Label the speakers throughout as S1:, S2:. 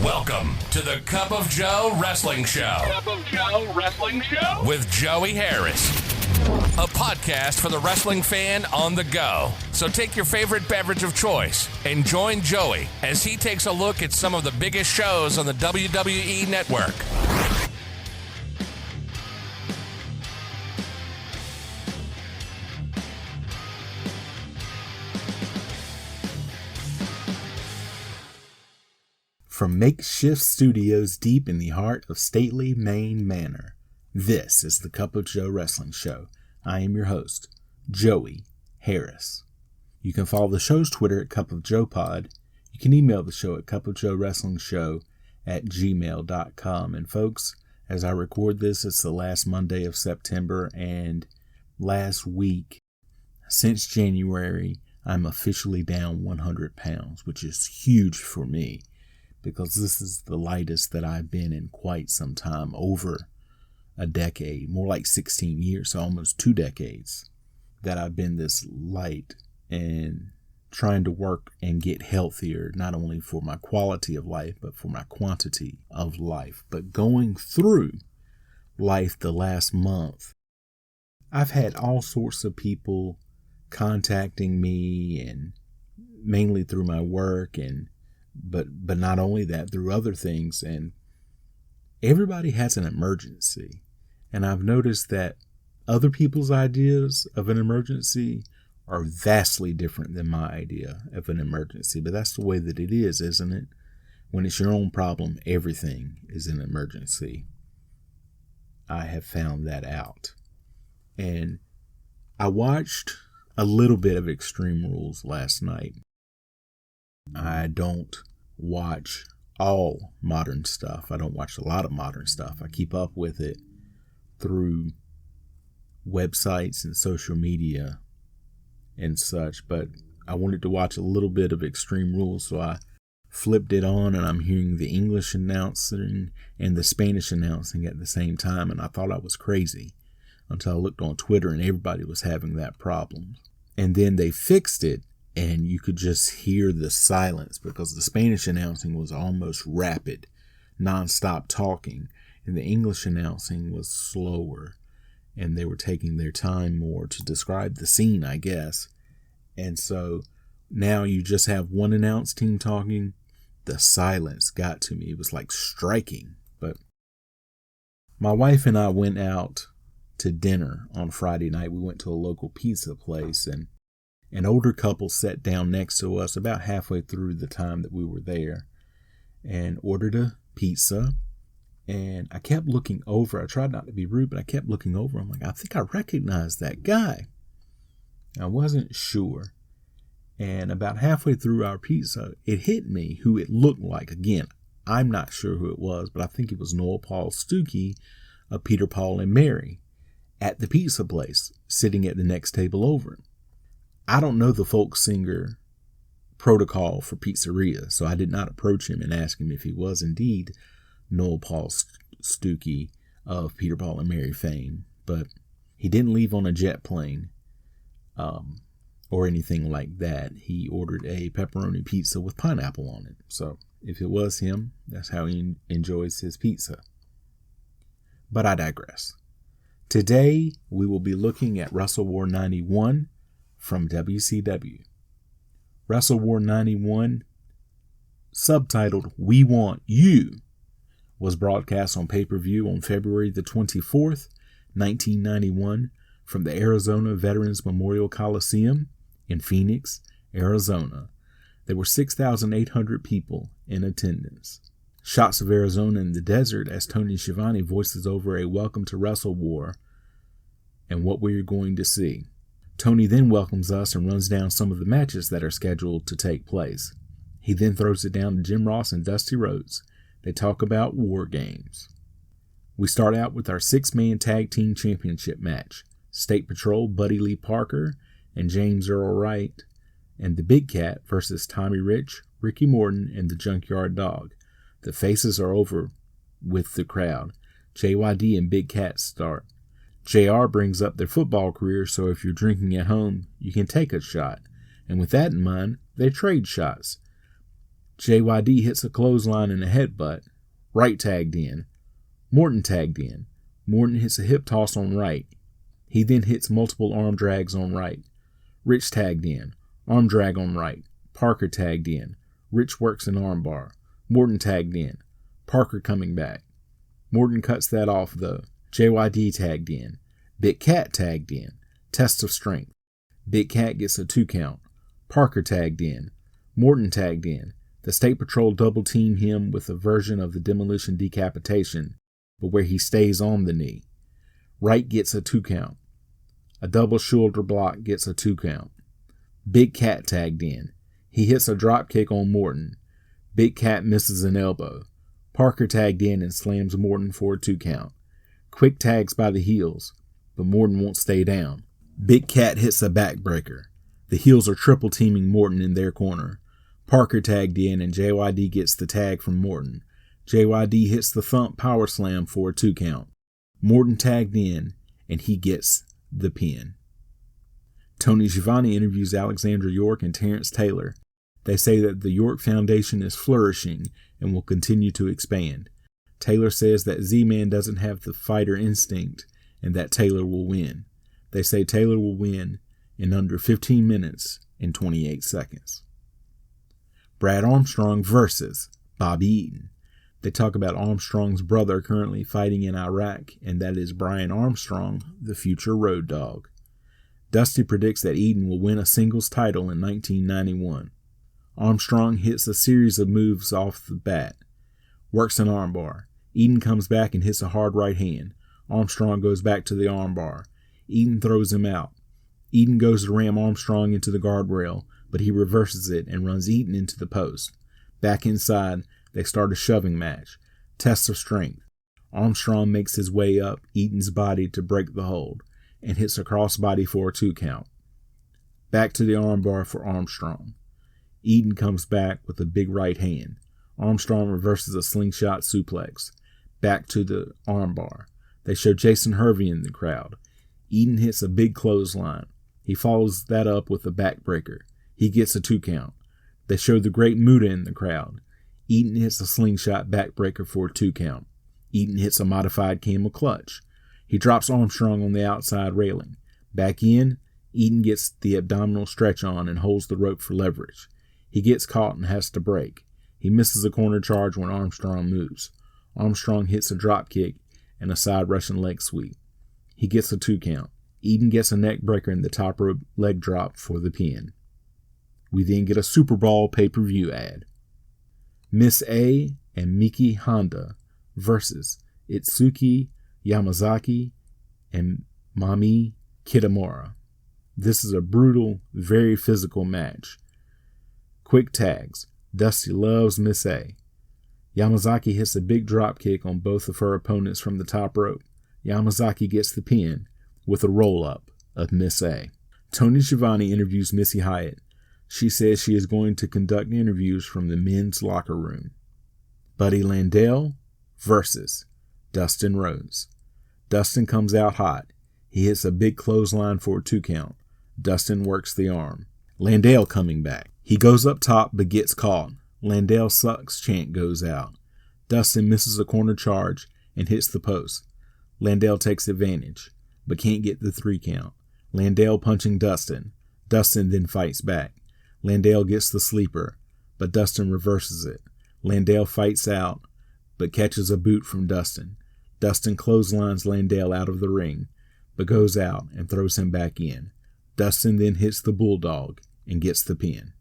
S1: Welcome to the Cup of Joe Wrestling Show.
S2: Cup of Joe Wrestling Show?
S1: With Joey Harris. A podcast for the wrestling fan on the go. So take your favorite beverage of choice and join Joey as he takes a look at some of the biggest shows on the WWE Network.
S3: From makeshift studios deep in the heart of stately Maine Manor, this is the Cup of Joe Wrestling Show. I am your host, Joey Harris. You can follow the show's Twitter at Cup of Joe Pod. You can email the show at cupofjoewrestlingshow@gmail.com. And folks, as I record this, it's the last Monday of September, and last week, since January, I'm officially down 100 pounds, which is huge for me, because this is the lightest that I've been in quite some time, over a decade, more like 16 years, so almost 2 decades that I've been this light, and trying to work and get healthier, not only for my quality of life, but for my quantity of life. But going through life the last month, I've had all sorts of people contacting me, and mainly through my work, and but not only that, through other things, and everybody has an emergency. And I've noticed that other people's ideas of an emergency are vastly different than my idea of an emergency. But that's the way that it is, isn't it? When it's your own problem, everything is an emergency. I have found that out. And I watched a little bit of Extreme Rules last night. I don't watch all modern stuff. I don't watch a lot of modern stuff. I keep up with it through websites and social media and such, but I wanted to watch a little bit of Extreme Rules, so I flipped it on, and I'm hearing the English announcing and the Spanish announcing at the same time, and I thought I was crazy until I looked on Twitter and everybody was having that problem. And then they fixed it, and you could just hear the silence, because the Spanish announcing was almost rapid, non-stop talking, and the English announcing was slower, and they were taking their time more to describe the scene, I guess. And so now you just have one announce team talking. The silence got to me. It was like striking. But my wife and I went out to dinner on Friday night. We went to a local pizza place, and an older couple sat down next to us about halfway through the time that we were there and ordered a pizza. And I kept looking over. I tried not to be rude, but I kept looking over. I'm like, I think I recognize that guy. I wasn't sure. And about halfway through our pizza, it hit me who it looked like. Again, I'm not sure who it was, but I think it was Noel Paul Stuckey of Peter, Paul, and Mary at the pizza place, sitting at the next table over. I don't know the folk singer protocol for pizzeria, so I did not approach him and ask him if he was indeed Noel Paul Stuckey of Peter, Paul, and Mary fame. But he didn't leave on a jet plane or anything like that. He ordered a pepperoni pizza with pineapple on it. So if it was him, that's how he enjoys his pizza. But I digress. Today, we will be looking at WrestleWar 91 from WCW. WrestleWar 91, subtitled We Want You, was broadcast on pay-per-view on February the 24th, 1991, from the Arizona Veterans Memorial Coliseum in Phoenix, Arizona. There were 6,800 people in attendance. Shots of Arizona in the desert as Tony Schiavone voices over a welcome to WrestleWar and what we're going to see. Tony then welcomes us and runs down some of the matches that are scheduled to take place. He then throws it down to Jim Ross and Dusty Rhodes. They talk about war games. We start out with our 6-man tag team championship match. State Patrol, Buddy Lee Parker, and James Earl Wright, and the Big Cat versus Tommy Rich, Ricky Morton, and the Junkyard Dog. The faces are over with the crowd. JYD and Big Cat start. JR brings up their football career, so if you're drinking at home, you can take a shot. And with that in mind, they trade shots. JYD hits a clothesline and a headbutt. Right tagged in. Morton tagged in. Morton hits a hip toss on right. He then hits multiple arm drags on right. Rich tagged in. Arm drag on right. Parker tagged in. Rich works an arm bar. Morton tagged in. Parker coming back. Morton cuts that off though. JYD tagged in. Big Cat tagged in. Test of strength. Big Cat gets a 2 count. Parker tagged in. Morton tagged in. The State Patrol double team him with a version of the demolition decapitation, but where he stays on the knee. Wright gets a 2 count. A double shoulder block gets a 2 count. Big Cat tagged in. He hits a drop kick on Morton. Big Cat misses an elbow. Parker tagged in and slams Morton for a 2 count. Quick tags by the heels, but Morton won't stay down. Big Cat hits a backbreaker. The heels are triple teaming Morton in their corner. Parker tagged in and JYD gets the tag from Morton. JYD hits the thump power slam for a 2 count. Morton tagged in and he gets the pin. Tony Schiavone interviews Alexandra York and Terrence Taylor. They say that the York Foundation is flourishing and will continue to expand. Taylor says that Z-Man doesn't have the fighter instinct and that Taylor will win. They say Taylor will win in under 15 minutes and 28 seconds. Brad Armstrong versus Bobby Eaton. They talk about Armstrong's brother currently fighting in Iraq, and that is Brian Armstrong, the future Road Dogg. Dusty predicts that Eaton will win a singles title in 1991. Armstrong hits a series of moves off the bat. Works an armbar. Eaton comes back and hits a hard right hand. Armstrong goes back to the armbar. Eaton throws him out. Eaton goes to ram Armstrong into the guardrail, but he reverses it and runs Eaton into the post. Back inside, they start a shoving match. Test of strength. Armstrong makes his way up Eaton's body to break the hold and hits a crossbody for a 2 count. Back to the armbar for Armstrong. Eaton comes back with a big right hand. Armstrong reverses a slingshot suplex. Back to the armbar. They show Jason Hervey in the crowd. Eaton hits a big clothesline. He follows that up with a backbreaker. He gets a 2 count. They show the Great Muta in the crowd. Eaton hits a slingshot backbreaker for a 2 count. Eaton hits a modified camel clutch. He drops Armstrong on the outside railing. Back in, Eaton gets the abdominal stretch on and holds the rope for leverage. He gets caught and has to break. He misses a corner charge when Armstrong moves. Armstrong hits a drop kick and a side Russian leg sweep. He gets a 2 count. Eaton gets a neck breaker in the top rope leg drop for the pin. We then get a Super Bowl pay-per-view ad. Miss A and Miki Honda versus Itsuki Yamazaki and Mami Kitamura. This is a brutal, very physical match. Quick tags. Dusty loves Miss A. Yamazaki hits a big drop kick on both of her opponents from the top rope. Yamazaki gets the pin with a roll-up of Miss A. Tony Schiavone interviews Missy Hyatt. She says she is going to conduct interviews from the men's locker room. Buddy Landell versus Dustin Rhodes. Dustin comes out hot. He hits a big clothesline for a 2 count. Dustin works the arm. Landell coming back. He goes up top but gets caught. Landell sucks chant goes out. Dustin misses a corner charge and hits the post. Landell takes advantage, but can't get the 3 count. Landell punching Dustin. Dustin then fights back. Landell gets the sleeper, but Dustin reverses it. Landell fights out, but catches a boot from Dustin. Dustin clotheslines Landell out of the ring, but goes out and throws him back in. Dustin then hits the Bulldog and gets the pin.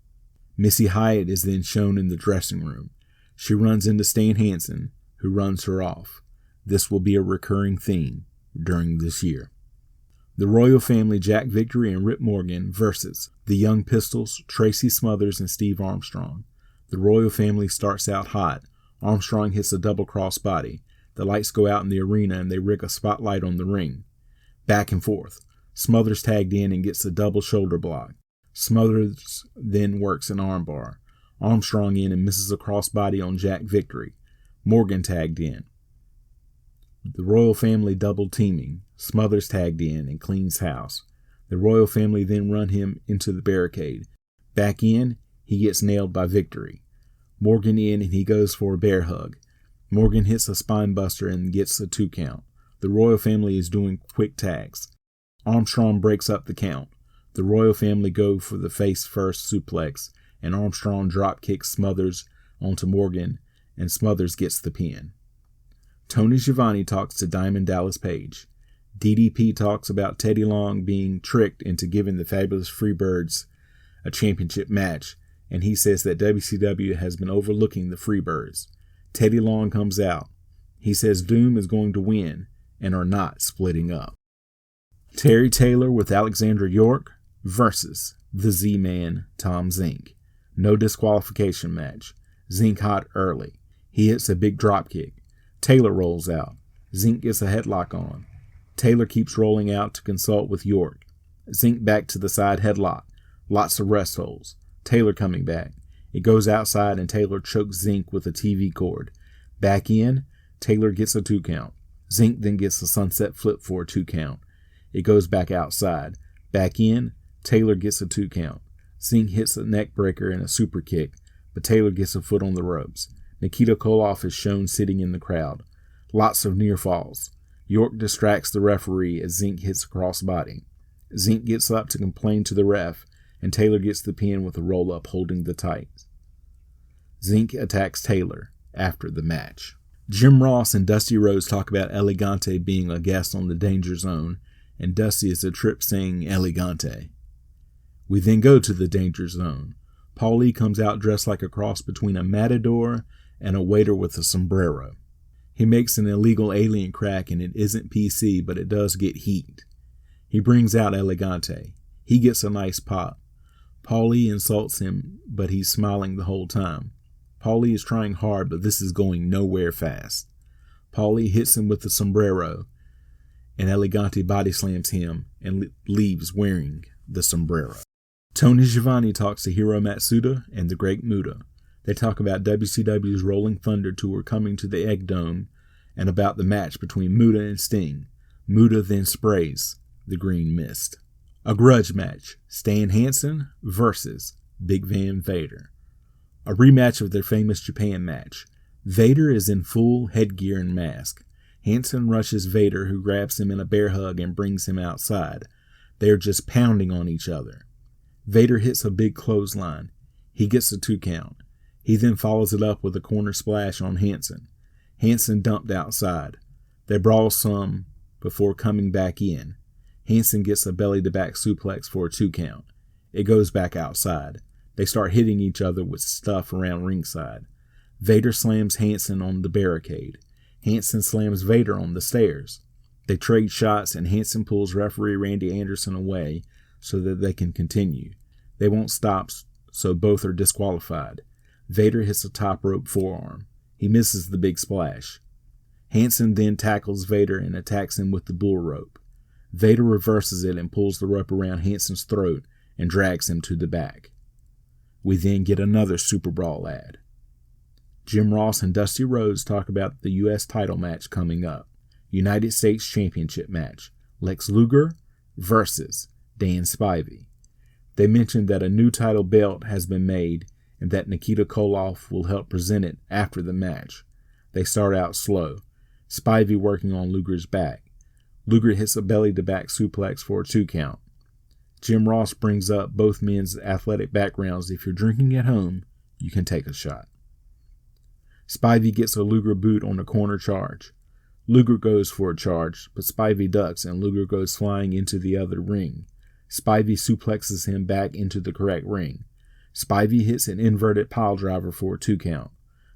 S3: Missy Hyatt is then shown in the dressing room. She runs into Stan Hansen, who runs her off. This will be a recurring theme during this year. The Royal Family, Jack Victory and Rip Morgan versus the Young Pistols, Tracy Smothers and Steve Armstrong. The Royal Family starts out hot. Armstrong hits a double cross body. The lights go out in the arena and they rig a spotlight on the ring. Back and forth. Smothers tagged in and gets a double shoulder block. Smothers then works an armbar. Armstrong in and misses a crossbody on Jack Victory. Morgan tagged in. The Royal Family double teaming. Smothers tagged in and cleans house. The Royal Family then run him into the barricade. Back in, he gets nailed by Victory. Morgan in and he goes for a bear hug. Morgan hits a spine buster and gets a 2 count. The Royal family is doing quick tags. Armstrong breaks up the count. The Royal family go for the face first suplex, and Armstrong drop kicks Smothers onto Morgan, and Smothers gets the pin. Tony Schiavone talks to Diamond Dallas Page. DDP talks about Teddy Long being tricked into giving the Fabulous Freebirds a championship match, and he says that WCW has been overlooking the Freebirds. Teddy Long comes out. He says Doom is going to win and are not splitting up. Terry Taylor with Alexander York versus the Z-Man Tom Zink. No disqualification match. Zink hot early. He hits a big drop kick. Taylor rolls out. Zink gets a headlock on. Taylor keeps rolling out to consult with York. Zink back to the side headlock. Lots of rest holds. Taylor coming back. It goes outside and Taylor chokes Zink with a TV cord. Back in, Taylor gets a 2 count. Zink then gets a sunset flip for a 2 count. It goes back outside. Back in, Taylor gets a 2 count. Zink hits a neck breaker and a super kick, but Taylor gets a foot on the ropes. Nikita Koloff is shown sitting in the crowd. Lots of near falls. York distracts the referee as Zink hits a crossbody. Zink gets up to complain to the ref, and Taylor gets the pin with a roll-up holding the tights. Zink attacks Taylor after the match. Jim Ross and Dusty Rhodes talk about Elegante being a guest on the Danger Zone, and Dusty is a trip saying Elegante. We then go to the Danger Zone. Paulie comes out dressed like a cross between a matador and a waiter with a sombrero. He makes an illegal alien crack and it isn't PC, but it does get heat. He brings out Elegante. He gets a nice pop. Paulie insults him, but he's smiling the whole time. Paulie is trying hard, but this is going nowhere fast. Paulie hits him with the sombrero, and Elegante body slams him and leaves wearing the sombrero. Tony Schiavone talks to Hiro Matsuda and the Great Muta. They talk about WCW's Rolling Thunder tour coming to the Egg Dome and about the match between Muta and Sting. Muta then sprays the green mist. A grudge match, Stan Hansen versus Big Van Vader. A rematch of their famous Japan match. Vader is in full headgear and mask. Hansen rushes Vader, who grabs him in a bear hug and brings him outside. They are just pounding on each other. Vader hits a big clothesline. He gets a 2 count. He then follows it up with a corner splash on Hansen. Hansen dumped outside. They brawl some before coming back in. Hansen gets a belly-to-back suplex for a 2 count. It goes back outside. They start hitting each other with stuff around ringside. Vader slams Hansen on the barricade. Hansen slams Vader on the stairs. They trade shots and Hansen pulls referee Randy Anderson away so that they can continue. They won't stop, so both are disqualified. Vader hits a top rope forearm. He misses the big splash. Hansen then tackles Vader and attacks him with the bull rope. Vader reverses it and pulls the rope around Hansen's throat and drags him to the back. We then get another Super Brawl ad. Jim Ross and Dusty Rhodes talk about the U.S. title match coming up. United States Championship match. Lex Luger versus Dan Spivey. They mentioned that a new title belt has been made and that Nikita Koloff will help present it after the match. They start out slow. Spivey working on Luger's back. Luger hits a belly-to-back suplex for a 2 count. Jim Ross brings up both men's athletic backgrounds. If you're drinking at home, you can take a shot. Spivey gets a Luger boot on a corner charge. Luger goes for a charge, but Spivey ducks and Luger goes flying into the other ring. Spivey suplexes him back into the correct ring. Spivey hits an inverted piledriver for a 2 count.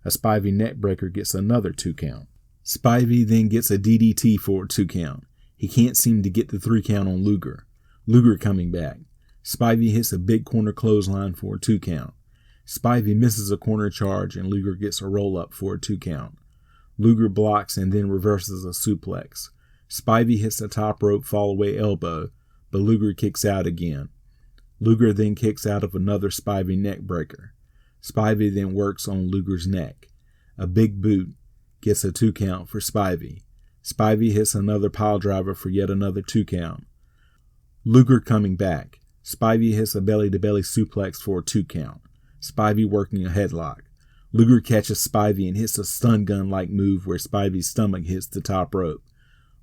S3: A Spivey neckbreaker gets another 2 count. Spivey then gets a DDT for a 2 count. He can't seem to get the 3 count on Luger. Luger coming back. Spivey hits a big corner clothesline for a 2 count. Spivey misses a corner charge and Luger gets a roll-up for a 2 count. Luger blocks and then reverses a suplex. Spivey hits a top rope fall-away elbow, but Luger kicks out again. Luger then kicks out of another Spivey neck breaker. Spivey then works on Luger's neck. A big boot gets a 2 count for Spivey. Spivey hits another piledriver for yet another 2 count. Luger coming back. Spivey hits a belly-to-belly suplex for a 2 count. Spivey working a headlock. Luger catches Spivey and hits a stun gun-like move where Spivey's stomach hits the top rope.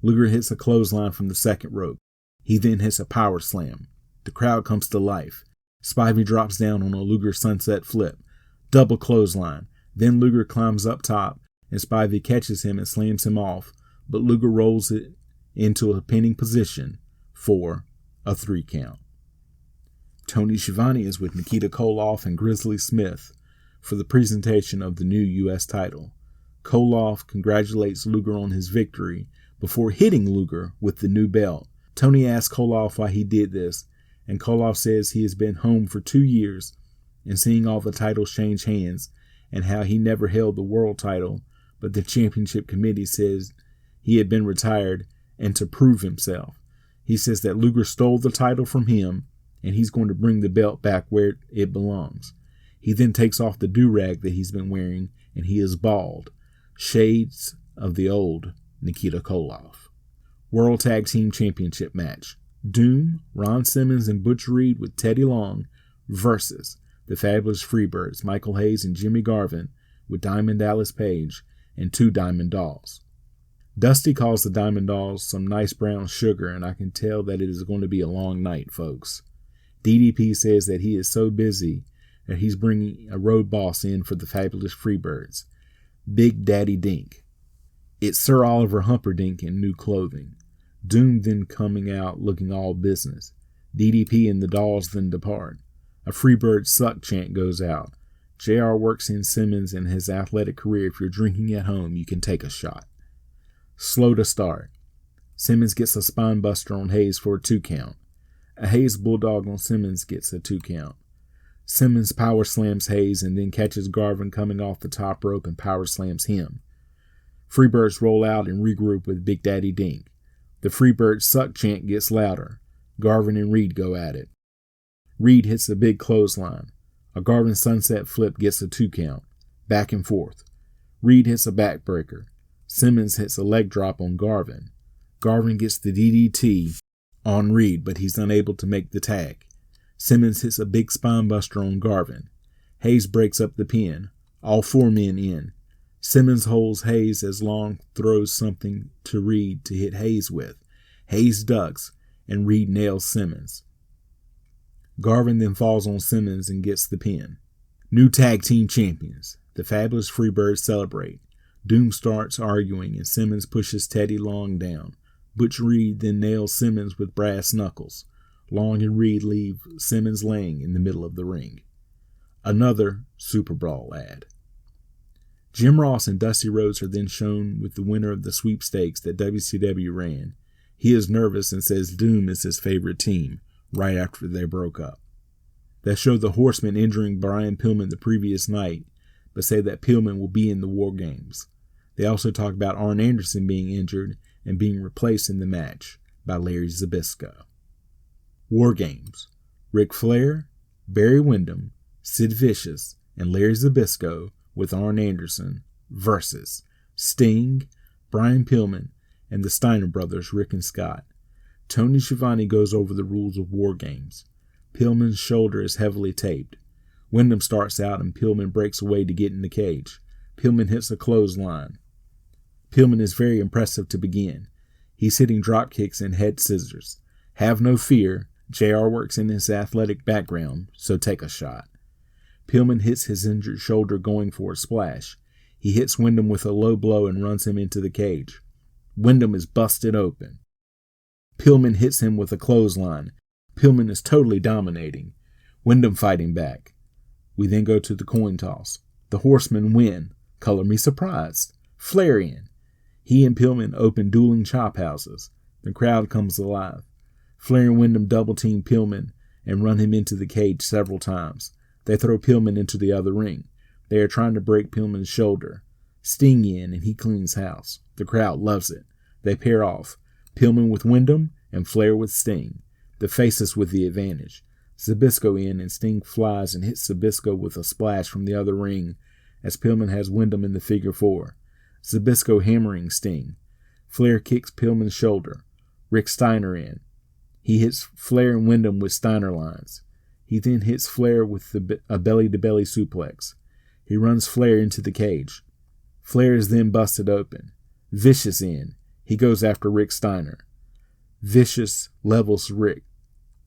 S3: Luger hits a clothesline from the second rope. He then hits a power slam. The crowd comes to life. Spivey drops down on a Luger sunset flip. Double clothesline. Then Luger climbs up top, and Spivey catches him and slams him off, but Luger rolls it into a pinning position for a 3 count. Tony Schiavone is with Nikita Koloff and Grizzly Smith for the presentation of the new U.S. title. Koloff congratulates Luger on his victory before hitting Luger with the new belt. Tony asks Koloff why he did this, and Koloff says he has been home for 2 years and seeing all the titles change hands and how he never held the world title, but the championship committee says he had been retired and to prove himself. He says that Luger stole the title from him and he's going to bring the belt back where it belongs. He then takes off the do-rag that he's been wearing and he is bald. Shades of the old Nikita Koloff. World Tag Team Championship match. Doom, Ron Simmons, and Butch Reed with Teddy Long versus the Fabulous Freebirds, Michael Hayes and Jimmy Garvin with Diamond Dallas Page and 2 Diamond Dolls. Dusty calls the Diamond Dolls some nice brown sugar, and I can tell that it is going to be a long night, folks. DDP says that he is so busy that he's bringing a road boss in for the Fabulous Freebirds, Big Daddy Dink. It's Sir Oliver Humperdinck in new clothing. Doom then coming out looking all business. DDP and the Dolls then depart. A Freebird suck chant goes out. JR works in Simmons and his athletic career. If you're drinking at home, you can take a shot. Slow to start. Simmons gets a spine buster on Hayes for a 2 count. A Hayes bulldog on Simmons gets a 2 count. Simmons power slams Hayes and then catches Garvin coming off the top rope and power slams him. Freebirds roll out and regroup with Big Daddy Dink. The Freebird suck chant gets louder. Garvin and Reed go at it. Reed hits a big clothesline. A Garvin sunset flip gets a 2 count. Back and forth. Reed hits a backbreaker. Simmons hits a leg drop on Garvin. Garvin gets the DDT on Reed, but he's unable to make the tag. Simmons hits a big spine buster on Garvin. Hayes breaks up the pin. All 4 men in. Simmons holds Hayes as Long throws something to Reed to hit Hayes with. Hayes ducks, and Reed nails Simmons. Garvin then falls on Simmons and gets the pin. New tag team champions. The Fabulous Freebirds celebrate. Doom starts arguing and Simmons pushes Teddy Long down. Butch Reed then nails Simmons with brass knuckles. Long and Reed leave Simmons laying in the middle of the ring. Another Super Brawl ad. Jim Ross and Dusty Rhodes are then shown with the winner of the sweepstakes that WCW ran. He is nervous and says Doom is his favorite team, right after they broke up. They show the Horsemen injuring Brian Pillman the previous night, but say that Pillman will be in the War Games. They also talk about Arn Anderson being injured and being replaced in the match by Larry Zbyszko. War Games. Ric Flair, Barry Windham, Sid Vicious, and Larry Zbyszko with Arn Anderson versus Sting, Brian Pillman, and the Steiner brothers, Rick and Scott. Tony Schiavone goes over the rules of War Games. Pillman's shoulder is heavily taped. Windham starts out and Pillman breaks away to get in the cage. Pillman hits a clothesline. Pillman is very impressive to begin. He's hitting drop kicks and head scissors. Have no fear, JR works in his athletic background, so take a shot. Pillman hits his injured shoulder going for a splash. He hits Windham with a low blow and runs him into the cage. Windham is busted open. Pillman hits him with a clothesline. Pillman is totally dominating. Windham fighting back. We then go to the coin toss. The Horsemen win. Color me surprised. Flair in. He and Pillman open dueling chop houses. The crowd comes alive. Flair and Windham double team Pillman and run him into the cage several times. They throw Pillman into the other ring. They are trying to break Pillman's shoulder. Sting in and he cleans house. The crowd loves it. They pair off. Pillman with Windham and Flair with Sting. The faces with the advantage. Zbyszko in and Sting flies and hits Zbyszko with a splash from the other ring as Pillman has Windham in the figure 4. Zbyszko hammering Sting. Flair kicks Pillman's shoulder. Rick Steiner in. He hits Flair and Windham with Steiner lines. He then hits Flair with a belly-to-belly suplex. He runs Flair into the cage. Flair is then busted open. Vicious in. He goes after Rick Steiner. Vicious levels Rick.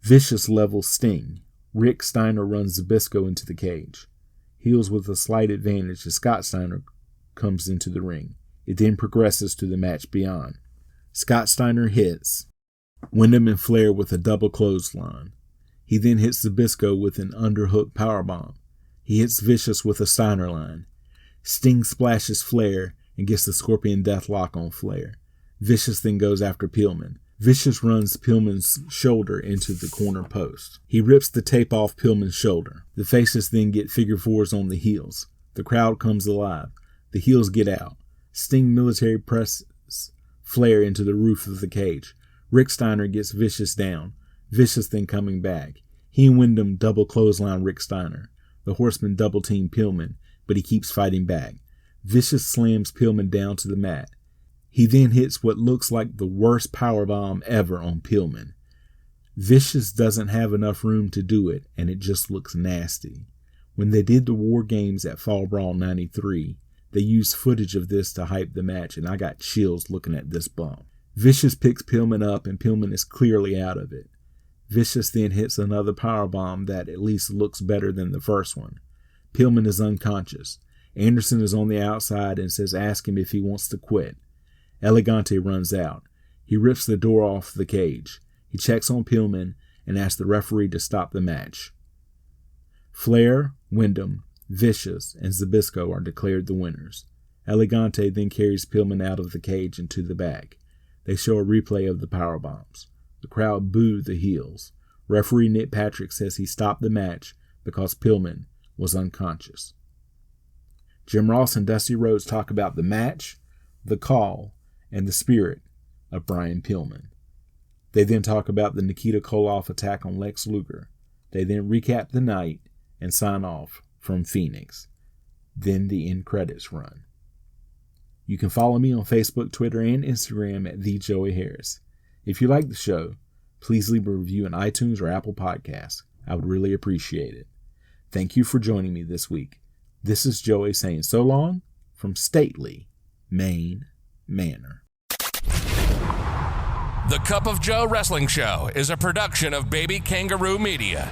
S3: Vicious levels Sting. Rick Steiner runs Zbyszko into the cage. Heels with a slight advantage as Scott Steiner comes into the ring. It then progresses to the match beyond. Scott Steiner hits Wyndham and Flair with a double clothesline. He then hits Zbyszko with an underhook powerbomb. He hits Vicious with a Steiner line. Sting splashes Flair and gets the Scorpion Deathlock on Flair. Vicious then goes after Pillman. Vicious runs Pillman's shoulder into the corner post. He rips the tape off Pillman's shoulder. The faces then get figure fours on the heels. The crowd comes alive. The heels get out. Sting military presses Flair into the roof of the cage. Rick Steiner gets Vicious down. Vicious then coming back. He and Wyndham double clothesline Rick Steiner. The Horsemen double team Pillman, but he keeps fighting back. Vicious slams Pillman down to the mat. He then hits what looks like the worst powerbomb ever on Pillman. Vicious doesn't have enough room to do it, and it just looks nasty. When they did the War Games at Fall Brawl 93, they used footage of this to hype the match, and I got chills looking at this bump. Vicious picks Pillman up, and Pillman is clearly out of it. Vicious then hits another powerbomb that at least looks better than the first one. Pillman is unconscious. Anderson is on the outside and says ask him if he wants to quit. Elegante runs out. He rips the door off the cage. He checks on Pillman and asks the referee to stop the match. Flair, Wyndham, Vicious, and Zbyszko are declared the winners. Elegante then carries Pillman out of the cage and to the back. They show a replay of the powerbombs. The crowd boo the heels. Referee Nick Patrick says he stopped the match because Pillman was unconscious. Jim Ross and Dusty Rhodes talk about the match, the call, and the spirit of Brian Pillman. They then talk about the Nikita Koloff attack on Lex Luger. They then recap the night and sign off from Phoenix. Then the end credits run. You can follow me on Facebook, Twitter, and Instagram at TheJoeyHarris. If you like the show, please leave a review on iTunes or Apple Podcasts. I would really appreciate it. Thank you for joining me this week. This is Joey saying so long from stately Maine Manor.
S1: The Cup of Joe Wrestling Show is a production of Baby Kangaroo Media.